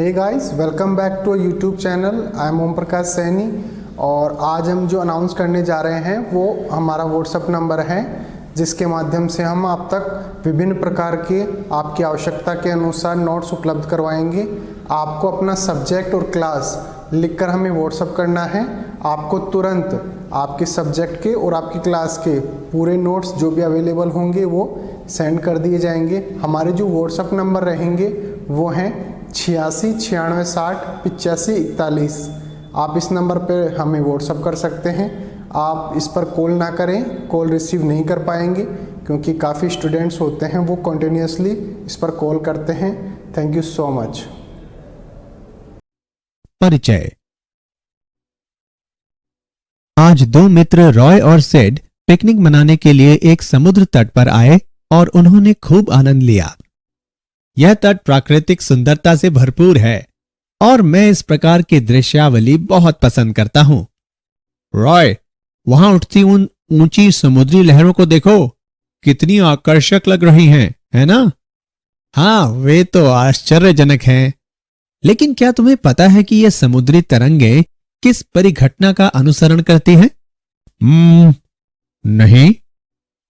Hey guys, welcome back to YouTube channel. I am Om Prakash Saini और आज हम जो अनाउंस करने जा रहे हैं वो हमारा व्हाट्सएप नंबर है, जिसके माध्यम से हम आप तक विभिन्न प्रकार के आपकी आवश्यकता के अनुसार नोट्स उपलब्ध करवाएंगे। आपको अपना सब्जेक्ट और क्लास लिखकर हमें व्हाट्सएप करना है। आपको तुरंत आपके सब्जेक्ट के और आपकी क्लास के पूरे नोट्स जो भी अवेलेबल होंगे वो सेंड कर दिए जाएंगे। हमारे जो व्हाट्सएप नंबर रहेंगे वो हैं 86 96 60 85 41। आप इस नंबर पर हमें व्हाट्सएप कर सकते हैं। आप इस पर कॉल ना करें, कॉल रिसीव नहीं कर पाएंगे क्योंकि काफ़ी स्टूडेंट्स होते हैं वो कंटिन्यूसली इस पर कॉल करते हैं। Thank you so much. परिचय। आज दो मित्र रॉय और सेड पिकनिक मनाने के लिए एक समुद्र तट पर आए और उन्होंने खूब आनंद लिया। यह तट प्राकृतिक सुंदरता से भरपूर है और मैं इस प्रकार की दृश्यावली बहुत पसंद करता हूं। रॉय, वहां उठती उन ऊंची समुद्री लहरों को देखो, कितनी आकर्षक लग रही हैं, है ना? हाँ, वे तो आश्चर्यजनक हैं। लेकिन क्या तुम्हें पता है कि ये समुद्री तरंगें किस परिघटना का अनुसरण करती हैं? नहीं।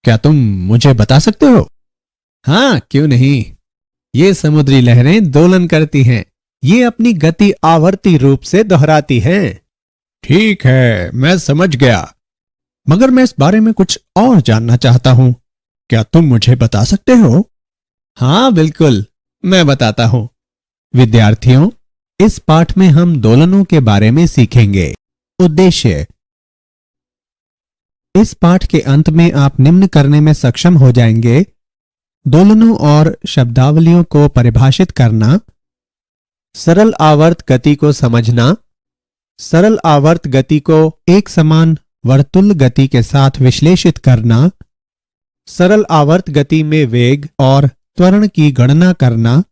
क्या तुम मुझे बता सकते हो? हाँ, क्यों नहीं। ये समुद्री लहरें दोलन करती हैं। ये अपनी गति आवर्ती रूप से दोहराती हैं। ठीक है, मैं समझ गया, मगर मैं इस बारे में कुछ और जानना चाहता हूं। क्या तुम मुझे बता सकते हो? हाँ बिल्कुल, मैं बताता हूं। विद्यार्थियों, इस पाठ में हम दोलनों के बारे में सीखेंगे। उद्देश्य। इस पाठ के अंत में आप निम्न करने में सक्षम हो जाएंगे: दोलनों और शब्दावलियों को परिभाषित करना, सरल आवर्त गति को समझना, सरल आवर्त गति को एक समान वर्तुल गति के साथ विश्लेषित करना, सरल आवर्त गति में वेग और त्वरण की गणना करना,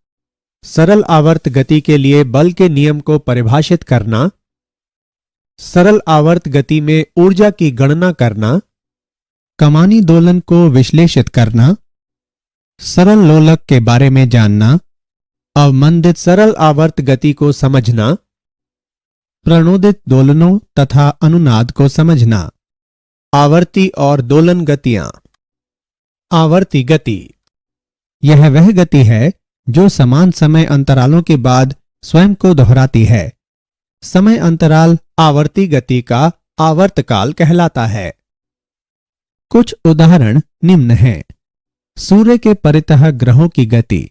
सरल आवर्त गति के लिए बल के नियम को परिभाषित करना, सरल आवर्त गति में ऊर्जा की गणना करना, कमानी दोलन को विश्लेषित करना, सरल लोलक के बारे में जानना, अवमंदित सरल आवर्त गति को समझना, प्रणोदित दोलनों तथा अनुनाद को समझना। आवर्ती और दोलन गतियां। आवर्ती गति, यह वह गति है जो समान समय अंतरालों के बाद स्वयं को दोहराती है। समय अंतराल आवर्ती गति का आवर्तकाल कहलाता है। कुछ उदाहरण निम्न हैं: सूर्य के परितः ग्रहों की गति,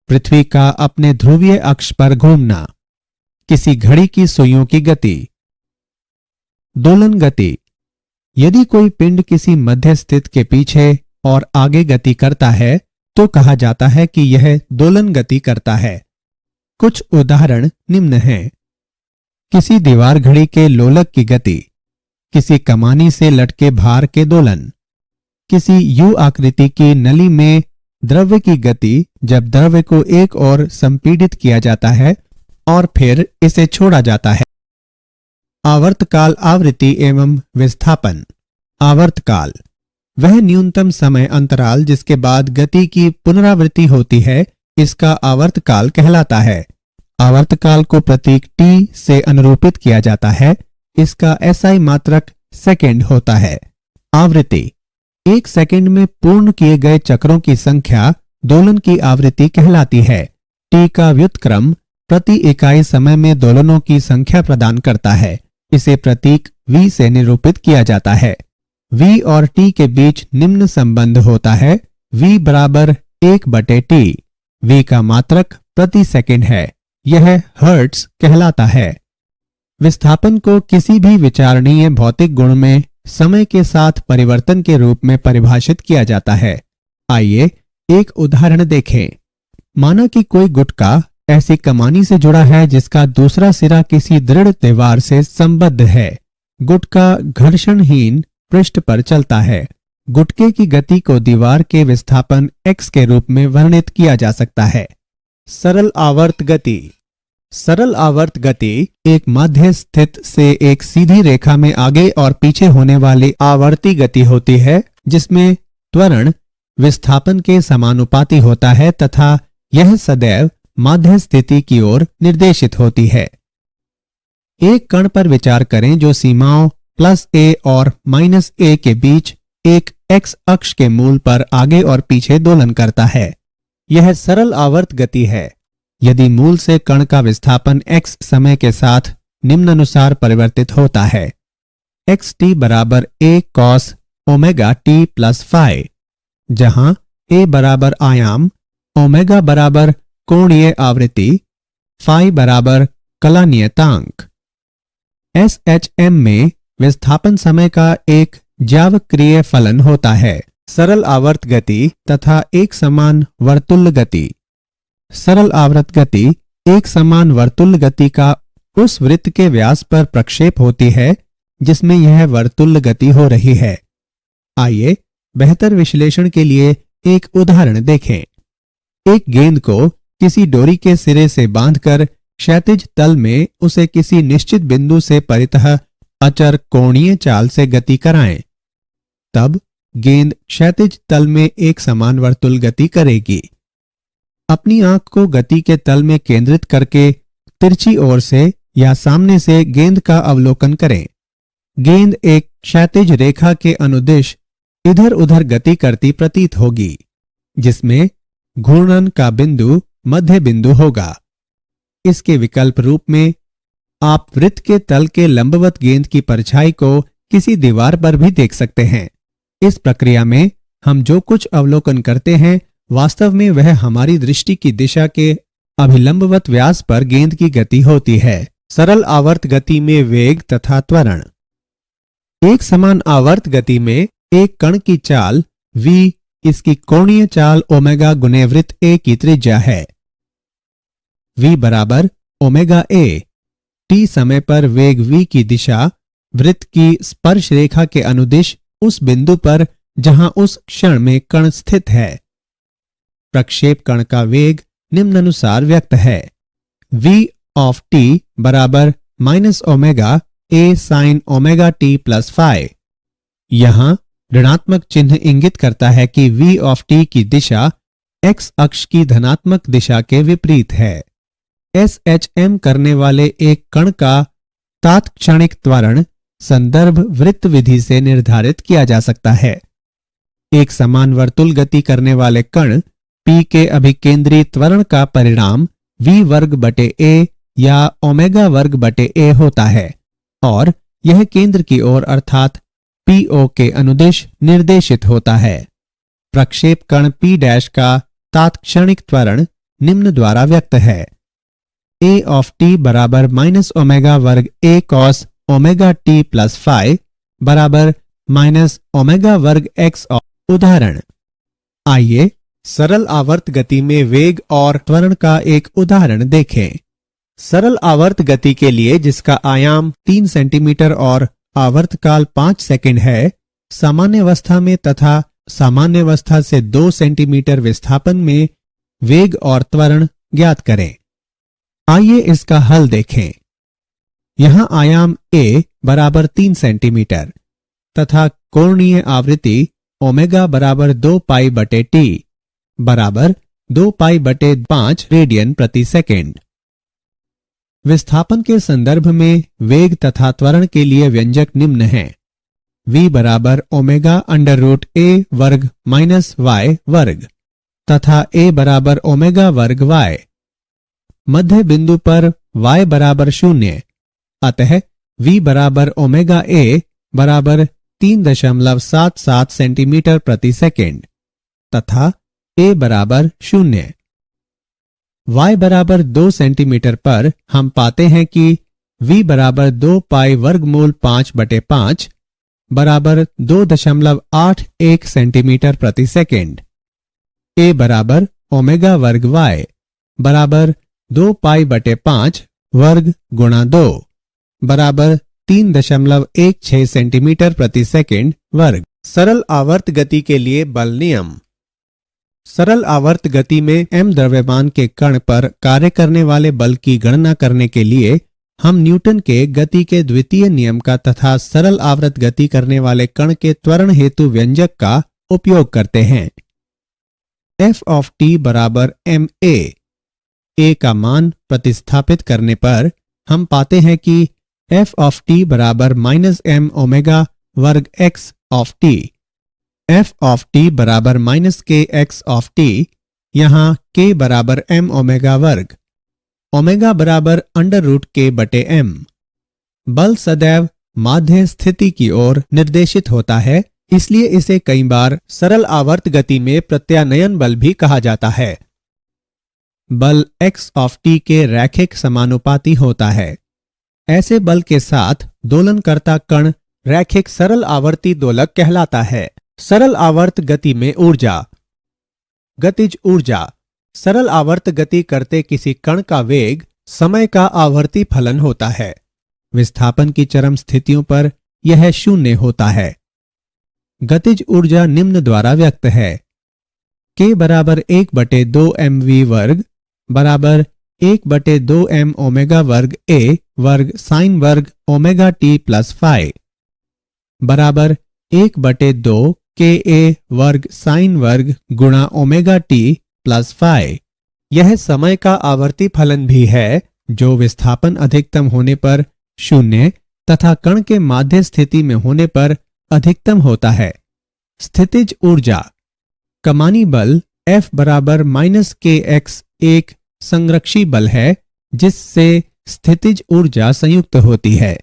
पृथ्वी का अपने ध्रुवीय अक्ष पर घूमना, किसी घड़ी की सुइयों की गति। दोलन गति, यदि कोई पिंड किसी मध्य स्थित के पीछे और आगे गति करता है तो कहा जाता है कि यह दोलन गति करता है। कुछ उदाहरण निम्न हैं: किसी दीवार घड़ी के लोलक की गति, किसी कमानी से लटके भार के दोलन, किसी यू आकृति की नली में द्रव्य की गति जब द्रव्य को एक ओर संपीड़ित किया जाता है और फिर इसे छोड़ा जाता है। आवर्तकाल आवृत्ति एवं विस्थापन। आवर्तकाल, वह न्यूनतम समय अंतराल जिसके बाद गति की पुनरावृत्ति होती है, इसका आवर्तकाल कहलाता है। आवर्तकाल को प्रतीक टी से अनुरूपित किया जाता है। इसका एसआई मात्रक सेकंड होता है। आवृत्ति, एक सेकंड में पूर्ण किए गए चक्रों की संख्या दोलन की आवृत्ति कहलाती है। टी का व्युत्क्रम प्रति इकाई समय में दोलनों की संख्या प्रदान करता है। इसे प्रतीक v से निरूपित किया जाता है। v और t के बीच निम्न संबंध होता है: v बराबर 1/t। v का मात्रक प्रति सेकंड है। यह हर्ट्ज कहलाता है। विस्थापन को किसी भी विचारणीय भौतिक गुण में समय के साथ परिवर्तन के रूप में परिभाषित किया जाता है। आइए एक उदाहरण देखें। माना कि कोई गुटका ऐसी कमानी से जुड़ा है जिसका दूसरा सिरा किसी दृढ़ दीवार से संबद्ध है। गुटका घर्षणहीन पृष्ठ पर चलता है। गुटके की गति को दीवार के विस्थापन x के रूप में वर्णित किया जा सकता है। सरल आवर्त गति। सरल आवर्त गति एक मध्य स्थित से एक सीधी रेखा में आगे और पीछे होने वाली आवर्ती गति होती है, जिसमें त्वरण विस्थापन के समानुपाती होता है तथा यह सदैव माध्य स्थिति की ओर निर्देशित होती है। एक कण पर विचार करें जो सीमाओं +a और -a के बीच एक x अक्ष के मूल पर आगे और पीछे दोलन करता है। यह सरल आवर्त गति है। यदि मूल से कण का विस्थापन x समय के साथ निम्नानुसार परिवर्तित होता है: xt बराबर a cos omega t plus phi, जहां a बराबर आयाम, ओमेगा बराबर कोणीय आवृत्ति, फाई बराबर कला नियतांक। SHM में विस्थापन समय का एक ज्यावक्रिय फलन होता है: सरल आवर्त गति तथा एक समान वर्तुल्य गति। सरल आवर्त गति एक समान वर्तुल्य गति का उस वृत्त के व्यास पर प्रक्षेप होती है जिसमें यह वर्तुल्य गति हो रही है। आइए बेहतर विश्लेषण के लिए एक उदाहरण देखें। एक गेंद को किसी डोरी के सिरे से बांधकर क्षैतिज तल में उसे किसी निश्चित बिंदु से परितः अचर कोणीय चाल से गति कराएं। तब गेंद क्षैतिज तल में एक समान वर्तुल गति करेगी। अपनी आंख को गति के तल में केंद्रित करके तिरछी ओर से या सामने से गेंद का अवलोकन करें। गेंद एक क्षैतिज रेखा के अनुदिश इधर उधर गति करती प्रतीत होगी, जिसमें घूर्णन का बिंदु मध्य बिंदु होगा। इसके विकल्प रूप में आप वृत्त के तल के लंबवत गेंद की परछाई को किसी दीवार पर भी देख सकते हैं। इस प्रक्रिया में हम जो कुछ अवलोकन करते हैं वास्तव में वह हमारी दृष्टि की दिशा के अभिलंबवत व्यास पर गेंद की गति होती है। सरल आवर्त गति में वेग तथा त्वरण। एक समान आवर्त गति में एक कण की चाल v इसकी कोणीय चाल ओमेगा गुने वृत्त a की त्रिज्या है। v बराबर ओमेगा a। t समय पर वेग v की दिशा वृत्त की स्पर्श रेखा के अनुदिश उस बिंदु पर जहां उस क्षण में कण स्थित है। प्रक्षेप कण का वेग निम्नानुसार व्यक्त है: v ऑफ t बराबर minus omega a sine omega t plus phi. यहां ऋणात्मक चिन्ह इंगित करता है कि v ऑफ t की दिशा x अक्ष की धनात्मक दिशा के विपरीत है। SHM करने वाले एक कण का तात्क्षणिक त्वरण संदर्भ वृत्त विधि से निर्धारित किया जा सकता है। एक समान वर्तुल गति करने वाले कण P के अभिकेंद्री त्वरण का परिणाम v वर्ग बटे a या ओमेगा वर्ग बटे a होता है और यह केंद्र की ओर अर्थात PO के अनुदिश निर्देशित होता है। प्रक्षेप कण P डैश का तात्क्षणिक त्वरण निम्न द्वारा व्यक्त है: a ऑफ t बराबर माइनस ओमेगा वर्ग a cos omega t plus phi बराबर माइनस ओमेगा वर्ग x। उदाहरण। आइए सरल आवर्त गति में वेग और त्वरण का एक उदाहरण देखें। सरल आवर्त गति के लिए जिसका आयाम 3 सेंटीमीटर और आवर्तकाल 5 सेकंड है, सामान्य अवस्था में तथा सामान्य अवस्था से 2 सेंटीमीटर विस्थापन में वेग और त्वरण ज्ञात करें। आइए इसका हल देखें। यहां आयाम a बराबर 3 सेंटीमीटर तथा कोणीय आवृत्ति ओमेगा बराबर 2 पाई बटे t बराबर 2 पाई बटे 5 रेडियन प्रति सेकेंड। विस्थापन के संदर्भ में वेग तथा त्वरण के लिए व्यंजक निम्न है: v बराबर ओमेगा अंडर रूट a वर्ग माइनस y वर्ग तथा a बराबर ओमेगा वर्ग y। मध्य बिंदु पर y बराबर 0, अतः v बराबर ओमेगा a बराबर 3.77 सेंटीमीटर प्रति सेकेंड तथा a बराबर 0। y बराबर 2 सेंटीमीटर पर हम पाते हैं कि v बराबर 2 पाई वर्गमूल 5 बटे 5 बराबर 2.81 सेंटीमीटर प्रति सेकेंड। a बराबर ओमेगा वर्ग y बराबर 2 पाई बटे 5 वर्ग गुणा 2 बराबर 3.16 सेंटीमीटर प्रति सेकेंड वर्ग। सरल आवर्त गति के लिए बल नियम। सरल आवर्त गति में m द्रव्यमान के कण पर कार्य करने वाले बल की गणना करने के लिए हम न्यूटन के गति के द्वितीय नियम का तथा सरल आवर्त गति करने वाले कण के त्वरण हेतु व्यंजक का उपयोग करते हैं। f ऑफ t बराबर ma। a का मान प्रतिस्थापित करने पर हम पाते हैं कि f ऑफ t बराबर माइनस एम ओमेगा वर्ग x of t। f of t बराबर माइनस के x ऑफ t, यहाँ k बराबर m ओमेगा वर्ग, ओमेगा बराबर अंडर रूट k बटे m। बल सदैव माध्य स्थिति की ओर निर्देशित होता है, इसलिए इसे कई बार सरल आवर्त गति में प्रत्यानयन बल भी कहा जाता है। बल x ऑफ t के रैखिक समानुपाती होता है। ऐसे बल के साथ दोलनकर्ता कण रैखिक सरल आवर्ती दोलक कहलाता है। सरल आवर्त गति में ऊर्जा। गतिज ऊर्जा। सरल आवर्त गति करते किसी कण का वेग समय का आवर्ती फलन होता है। विस्थापन की चरम स्थितियों पर यह शून्य होता है। गतिज ऊर्जा निम्न द्वारा व्यक्त है। k बराबर 1/2 mv वर्ग बराबर 1/2 m ओमेगा वर्ग a वर्ग साइन वर्ग ओमेगा t प्लस फाई बराबर 1/2 ka वर्ग साइन वर्ग गुणा ओमेगा t प्लस फाई। यह समय का आवर्ती फलन भी है जो विस्थापन अधिकतम होने पर शून्य तथा कण के माध्य स्थिति में होने पर अधिकतम होता है। स्थितिज ऊर्जा। कमानी बल F बराबर माइनस kx एक संरक्षी बल है जिससे स्थितिज ऊर्जा संयुक्त होती है।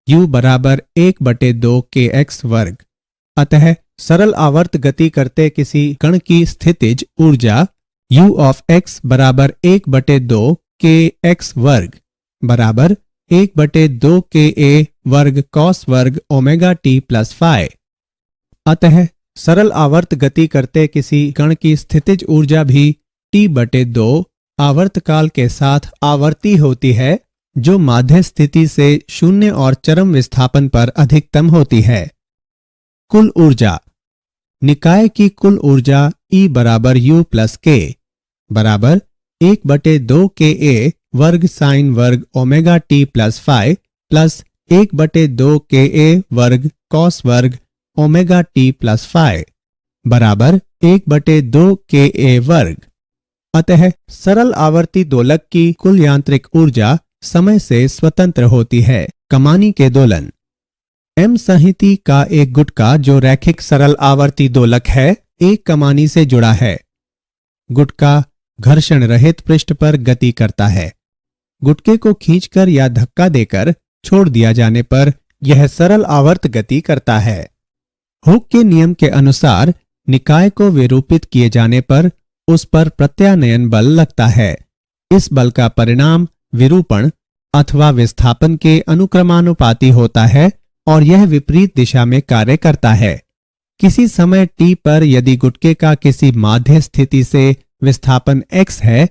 U बराबर 1/2 kx वर्ग। अतः सरल आवर्त गति करते किसी कण की स्थितिज ऊर्जा U ऑफ x बराबर 1/2 kx वर्ग बराबर 1/2 ka वर्ग कॉस वर्ग ओमेगा t प्लस फाई। अतः सरल आवर्त गति करते किसी कण की स्थितिज ऊर्जा भी t/2 आवर्तकाल के साथ आवर्ती होती है, जो माध्य स्थिति से शून्य और चरम विस्थापन पर अधिकतम होती है। कुल ऊर्जा। निकाय की कुल ऊर्जा E बराबर U प्लस K बराबर 1/2 ka वर्ग साइन वर्ग omega t plus phi plus 1/2 ka वर्ग कॉस वर्ग ओमेगा t प्लस फाई बराबर 1/2 ka वर्ग। अतः सरल आवर्ती दोलक की कुल यांत्रिक ऊर्जा समय से स्वतंत्र होती है। कमानी के दोलन। m संहिति का एक गुटका जो रैखिक सरल आवर्ती दोलक है, एक कमानी से जुड़ा है। गुटका घर्षण रहित पृष्ठ पर गति करता है। गुटके को खींचकर या धक्का देकर छोड़ दिया जाने पर यह सरल आवर्त गति करता है। हुक के नियम के अनुसार निकाय को विरूपित किए जाने पर उस पर प्रत्यानयन बल लगता है। इस बल का परिणाम विरूपण अथवा विस्थापन के अनुक्रमानुपाती होता है और यह विपरीत दिशा में कार्य करता है। किसी समय t पर यदि गुटके का किसी माध्य स्थिति से विस्थापन x है,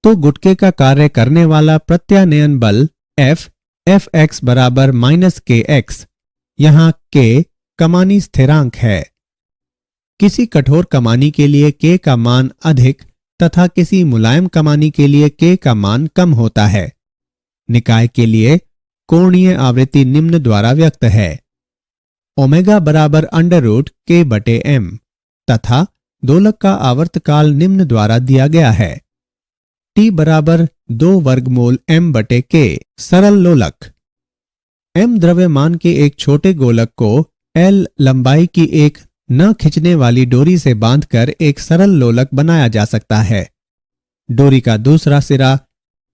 तो गुटके का कार्य करने वाला प्रत्यानयन बल Fx बराबर माइनस kx, यहाँ k कमानी स्थिरांक है। किसी कठोर कमानी के लिए k का मान अधिक तथा किसी मुलायम कमानी के लिए k का मान कम होता है। निकाय के लिए कोणीय आवृत्ति निम्न द्वारा व्यक्त है। ओमेगा बराबर अंडर रूट k बटे m तथा दोलक का आवर्तकाल निम्न द्वारा दिया गया है। t बराबर 2 वर्गमूल m बटे k। सरल लोलक। m द्रव्यमान के एक छोटे गोलक को l लंबाई की एक न खिंचने वाली डोरी से बांधकर एक सरल लोलक बनाया जा सकता है। डोरी का दूसरा सिरा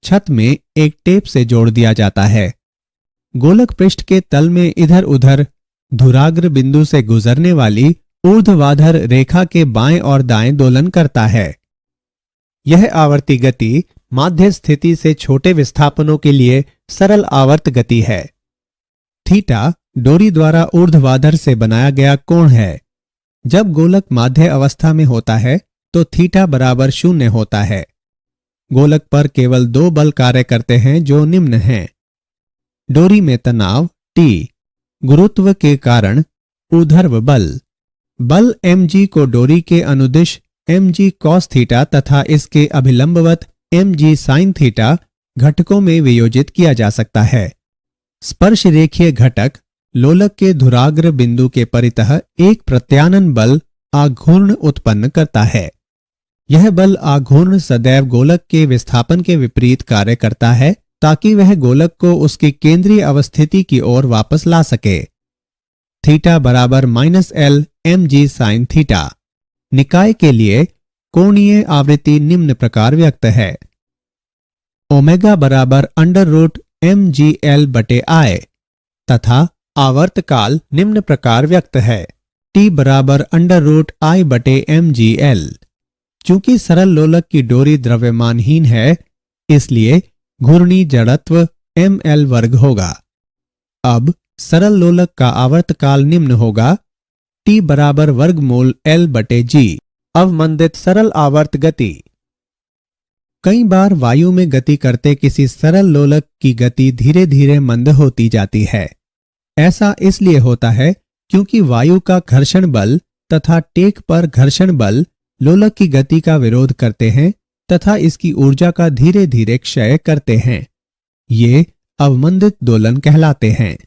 छत में एक टेप से जोड़ दिया जाता है। गोलक पृष्ठ के तल में इधर उधर धुराग्र बिंदु से गुजरने वाली ऊर्ध्वाधर रेखा के बाएं और दाएं दोलन करता है। यह आवर्ती गति माध्य स्थिति से छोटे विस्थापनों के लिए सरल आवर्त गति है। थीटा डोरी द्वारा ऊर्ध्वाधर से बनाया गया कोण है। जब गोलक माध्य अवस्था में होता है तो थीटा बराबर 0 होता है। गोलक पर केवल 2 बल कार्य करते हैं जो निम्न हैं। डोरी में तनाव T, गुरुत्व के कारण ऊर्ध्व बल mg को डोरी के अनुदिश mg cos थीटा तथा इसके अभिलंबवत mg sin थीटा घटकों में वियोजित किया जा सकता है। स्पर्श रेखीय घटक लोलक के धुराग्र बिंदु के परितः एक प्रत्यानन बल आघूर्ण उत्पन्न करता है। यह बल आघूर्ण सदैव गोलक के विस्थापन के विपरीत कार्य करता है ताकि वह गोलक को उसकी केंद्रीय अवस्थिति की ओर वापस ला सके। थीटा बराबर -L mg sin थीटा। निकाय के लिए कोणीय आवृत्ति निम्न प्रकार व्यक्त है। ओमेगा बराबर √mgl/I तथा आवर्तकाल निम्न प्रकार व्यक्त है। T बराबर √I/mgl। चूंकि सरल लोलक की डोरी द्रव्यमानहीन है, इसलिए घूर्णी जड़त्व ml वर्ग होगा। अब सरल लोलक का आवर्तकाल निम्न होगा। T बराबर वर्गमूल L/G। अवमंदित सरल आवर्त गति। कई बार वायु में गति करते किसी सरल लोलक की गति धीरे धीरे मंद होती जाती है। ऐसा इसलिए होता है क्योंकि वायु का घर्षण बल तथा टेक पर घर्षण बल लोलक की गति का विरोध करते हैं तथा इसकी ऊर्जा का धीरे धीरे क्षय करते हैं। ये अवमंदित दोलन कहलाते हैं।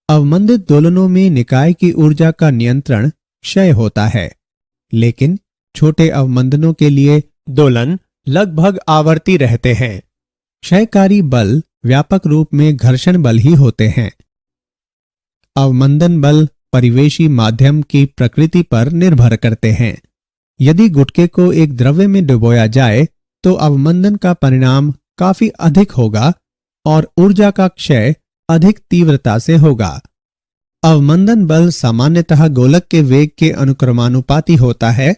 अवमंदित दोलनों में निकाय की ऊर्जा का नियंत्रण क्षय होता है, लेकिन छोटे अवमंदनों के लिए दोलन लगभग आवर्ती रहते हैं। क्षयकारी बल व्यापक रूप में घर्षण बल ही होते हैं। अवमंदन बल परिवेशी माध्यम की प्रकृति पर निर्भर करते हैं। यदि गुटके को एक द्रव्य में डुबोया जाए तो अवमंदन का परिणाम काफी अधिक होगा और ऊर्जा का क्षय अधिक तीव्रता से होगा। अवमंदन बल सामान्यतः गोलक के वेग के अनुक्रमानुपाती होता है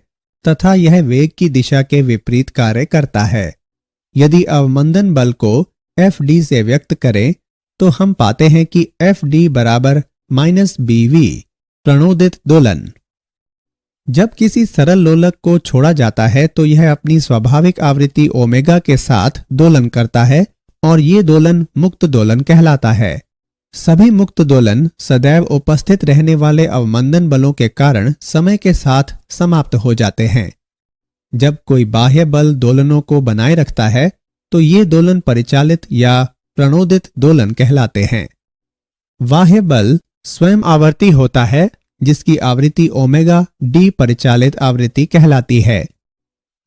तथा यह वेग की दिशा के विपरीत कार्य करता है। यदि अवमंदन बल को Fd से व्यक्त करें तो हम पाते हैं कि Fd बराबर -bv प्रणोदित दोलन। जब किसी सरल लोलक को छोड़ा जाता है तो यह अपनी स्वाभाविक आवृत्ति ओमेगा के साथ दोलन करता है और ये दोलन मुक्त दोलन कहलाता है। सभी मुक्त दोलन सदैव उपस्थित रहने वाले अवमंदन बलों के कारण समय के साथ समाप्त हो जाते हैं। जब कोई बाह्य बल दोलनों को बनाए रखता है तो ये दोलन परिचालित या प्रणोदित दोलन कहलाते हैं। बाह्य बल स्वयं आवर्ती होता है जिसकी आवृत्ति ओमेगा डी परिचालित आवृत्ति कहलाती है।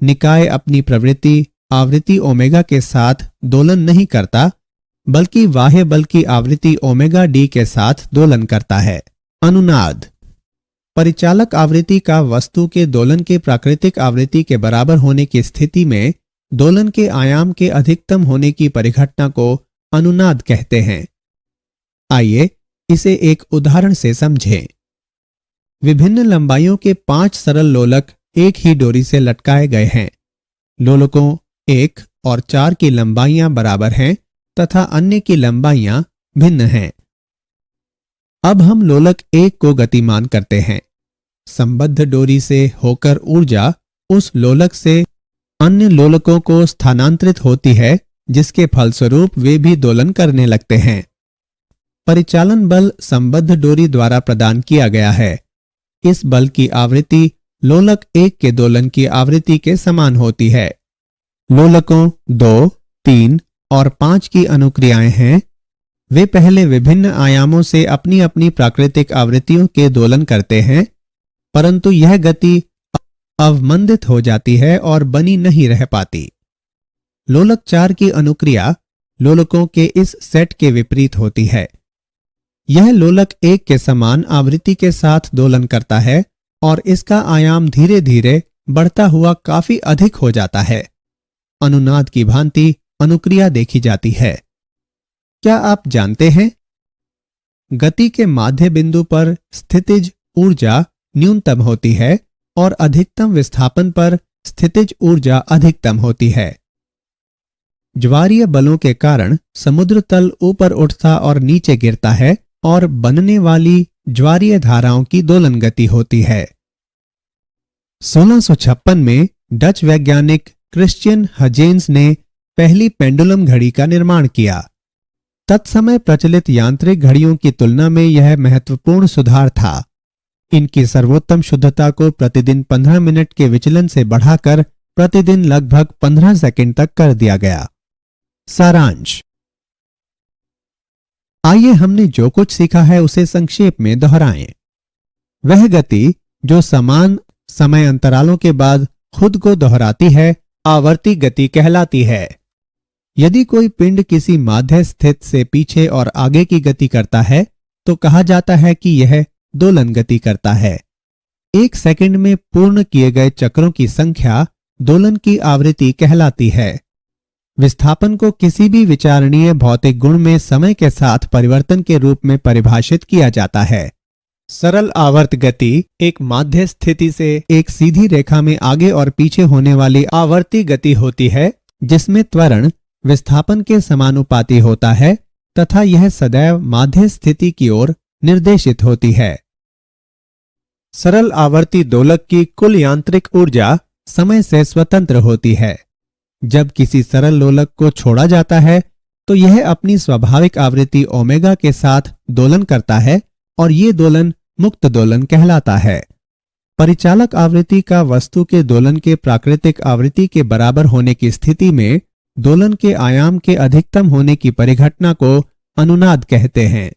निकाय अपनी प्रवृत्ति आवृत्ति ओमेगा के साथ दोलन नहीं करता, बल्कि बाह्य बल की आवृत्ति ओमेगा डी के साथ दोलन करता है। अनुनाद परिचालक आवृत्ति का वस्तु के दोलन के प्राकृतिक आवृत्ति के बराबर होने की स्थिति में दोलन के आयाम के अधिकतम होने की परिघटना को अनुनाद कहते हैं। आइए इसे एक उदाहरण से समझें। विभिन्न लंबाइयों के 5 सरल लोलक एक ही डोरी से लटकाए गए हैं। लोलकों 1 और 4 की लंबाइयां बराबर हैं तथा अन्य की लंबाइयां भिन्न हैं। अब हम लोलक 1 को गतिमान करते हैं। संबद्ध डोरी से होकर ऊर्जा उस लोलक से अन्य लोलकों को स्थानांतरित होती है, जिसके फलस्वरूप वे भी दोलन करने लगते हैं। परिचालन बल संबद्ध डोरी द्वारा प्रदान किया गया है। इस बल की आवृत्ति लोलक 1 के दोलन की आवृत्ति के समान होती है। लोलकों 2, 3 और 5 की अनुक्रियाएं हैं। वे पहले विभिन्न आयामों से अपनी अपनी प्राकृतिक आवृत्तियों के दोलन करते हैं, परंतु यह गति अवमंदित हो जाती है और बनी नहीं रह पाती। लोलक 4 की अनुक्रिया लोलकों के इस सेट के विपरीत होती है। यह लोलक 1 के समान आवृत्ति के साथ दोलन करता है और इसका आयाम धीरे धीरे बढ़ता हुआ काफी अधिक हो जाता है। अनुनाद की भांति अनुक्रिया देखी जाती है। क्या आप जानते हैं, गति के माध्य बिंदु पर स्थितिज ऊर्जा न्यूनतम होती है और अधिकतम विस्थापन पर स्थितिज ऊर्जा अधिकतम होती है। ज्वारीय बलों के कारण समुद्र तल ऊपर उठता और नीचे गिरता है और बनने वाली ज्वारीय धाराओं की दोलन गति होती है। 1656 में डच वैज्ञानिक क्रिश्चियन हजेंस ने पहली पेंडुलम घड़ी का निर्माण किया। तत्समय प्रचलित यांत्रिक घड़ियों की तुलना में यह महत्वपूर्ण सुधार था। इनकी सर्वोत्तम शुद्धता को प्रतिदिन 15 मिनट के विचलन से बढ़ाकर प्रतिदिन लगभग 15 सेकंड तक कर दिया गया। सारांश। आइए हमने जो कुछ सीखा है उसे संक्षेप में दोहराएं। वह गति जो समान समय अंतरालों के बाद खुद को दोहराती है, आवर्ती गति कहलाती है। यदि कोई पिंड किसी माध्य स्थित से पीछे और आगे की गति करता है तो कहा जाता है कि यह दोलन गति करता है। 1 सेकंड में पूर्ण किए गए चक्रों की संख्या दोलन की आवृत्ति कहलाती है। विस्थापन को किसी भी विचारणीय भौतिक गुण में समय के साथ परिवर्तन के रूप में परिभाषित किया जाता है। सरल आवर्त गति एक माध्य स्थिति से एक सीधी रेखा में आगे और पीछे होने वाली आवर्ती गति होती है, जिसमें त्वरण विस्थापन के समानुपाती होता है तथा यह सदैव माध्य स्थिति की ओर निर्देशित होती है। सरल आवर्ती दोलक की कुल यांत्रिक ऊर्जा समय से स्वतंत्र होती है। जब किसी सरल लोलक को छोड़ा जाता है तो यह अपनी स्वाभाविक आवृत्ति ओमेगा के साथ दोलन करता है और ये दोलन मुक्त दोलन कहलाता है। परिचालक आवृत्ति का वस्तु के दोलन के प्राकृतिक आवृत्ति के बराबर होने की स्थिति में दोलन के आयाम के अधिकतम होने की परिघटना को अनुनाद कहते हैं।